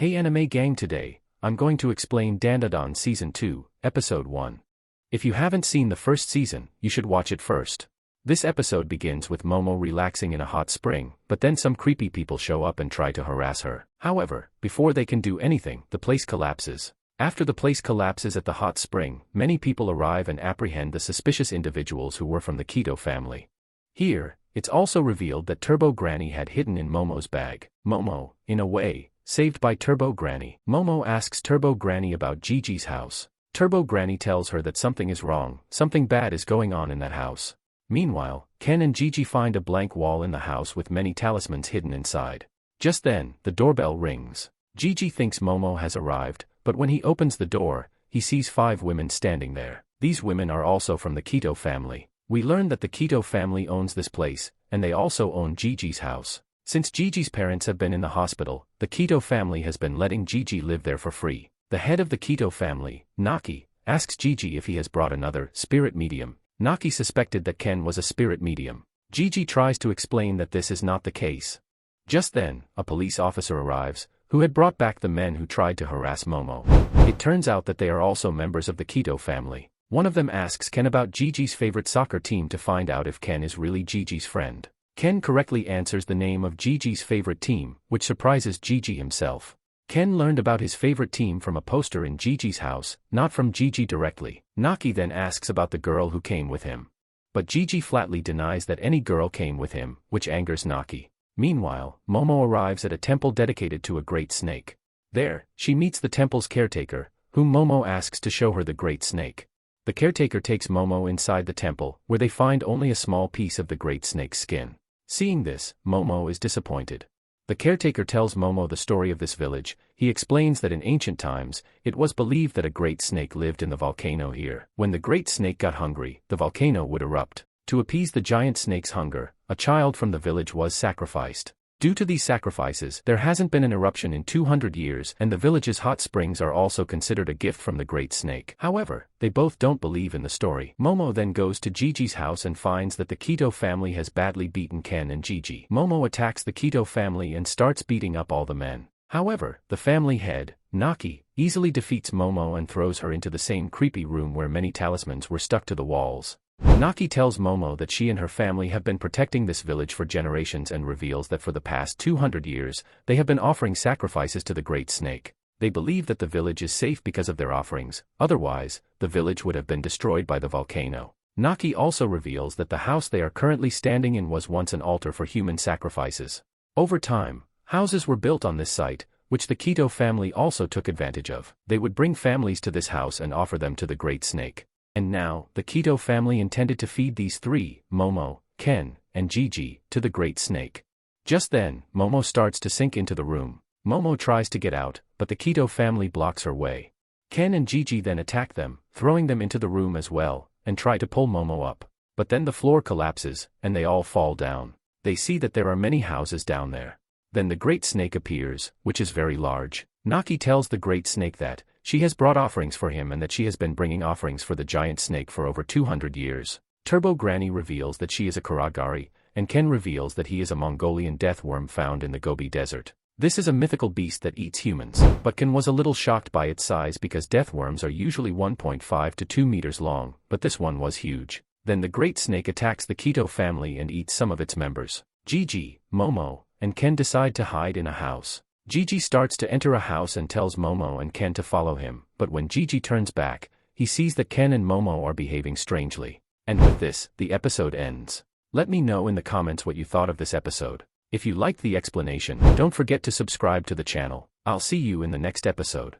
Hey anime gang, today, I'm going to explain Dandadan Season 2, Episode 1. If you haven't seen the first season, you should watch it first. This episode begins with Momo relaxing in a hot spring, but then some creepy people show up and try to harass her. However, before they can do anything, the place collapses. After the place collapses at the hot spring, many people arrive and apprehend the suspicious individuals who were from the Keto family. Here, it's also revealed that Turbo Granny had hidden in Momo's bag. Momo, in a way, saved by Turbo Granny. Momo asks Turbo Granny about Gigi's house. Turbo Granny tells her that something is wrong, something bad is going on in that house. Meanwhile, Ken and Gigi find a blank wall in the house with many talismans hidden inside. Just then, the doorbell rings. Gigi thinks Momo has arrived, but when he opens the door, he sees 5 women standing there. These women are also from the Keto family. We learn that the Keto family owns this place, and they also own Gigi's house. Since Gigi's parents have been in the hospital, the Keto family has been letting Gigi live there for free. The head of the Keto family, Naki, asks Gigi if he has brought another spirit medium. Naki suspected that Ken was a spirit medium. Gigi tries to explain that this is not the case. Just then, a police officer arrives, who had brought back the men who tried to harass Momo. It turns out that they are also members of the Keto family. One of them asks Ken about Gigi's favorite soccer team to find out if Ken is really Gigi's friend. Ken correctly answers the name of Gigi's favorite team, which surprises Gigi himself. Ken learned about his favorite team from a poster in Gigi's house, not from Gigi directly. Naki then asks about the girl who came with him. But Gigi flatly denies that any girl came with him, which angers Naki. Meanwhile, Momo arrives at a temple dedicated to a great snake. There, she meets the temple's caretaker, whom Momo asks to show her the great snake. The caretaker takes Momo inside the temple, where they find only a small piece of the great snake's skin. Seeing this, Momo is disappointed. The caretaker tells Momo the story of this village. He explains that in ancient times, it was believed that a great snake lived in the volcano here. When the great snake got hungry, the volcano would erupt. To appease the giant snake's hunger, a child from the village was sacrificed. Due to these sacrifices, there hasn't been an eruption in 200 years, and the village's hot springs are also considered a gift from the great snake. However, they both don't believe in the story. Momo then goes to Gigi's house and finds that the Keto family has badly beaten Ken and Gigi. Momo attacks the Keto family and starts beating up all the men. However, the family head, Naki, easily defeats Momo and throws her into the same creepy room where many talismans were stuck to the walls. Naki tells Momo that she and her family have been protecting this village for generations and reveals that for the past 200 years, they have been offering sacrifices to the great snake. They believe that the village is safe because of their offerings, otherwise, the village would have been destroyed by the volcano. Naki also reveals that the house they are currently standing in was once an altar for human sacrifices. Over time, houses were built on this site, which the Keto family also took advantage of. They would bring families to this house and offer them to the great snake. And now, the Keto family intended to feed these 3, Momo, Ken, and Gigi, to the great snake. Just then, Momo starts to sink into the room. Momo tries to get out, but the Keto family blocks her way. Ken and Gigi then attack them, throwing them into the room as well, and try to pull Momo up. But then the floor collapses, and they all fall down. They see that there are many houses down there. Then the great snake appears, which is very large. Naki tells the great snake that she has brought offerings for him and that she has been bringing offerings for the giant snake for over 200 years. Turbo Granny reveals that she is a Karagari, and Ken reveals that he is a Mongolian deathworm found in the Gobi Desert. This is a mythical beast that eats humans, but Ken was a little shocked by its size because deathworms are usually 1.5 to 2 meters long, but this one was huge. Then the great snake attacks the Keto family and eats some of its members. Gigi, Momo, and Ken decide to hide in a house. Gigi starts to enter a house and tells Momo and Ken to follow him, but when Gigi turns back, he sees that Ken and Momo are behaving strangely. And with this, the episode ends. Let me know in the comments what you thought of this episode. If you liked the explanation, don't forget to subscribe to the channel. I'll see you in the next episode.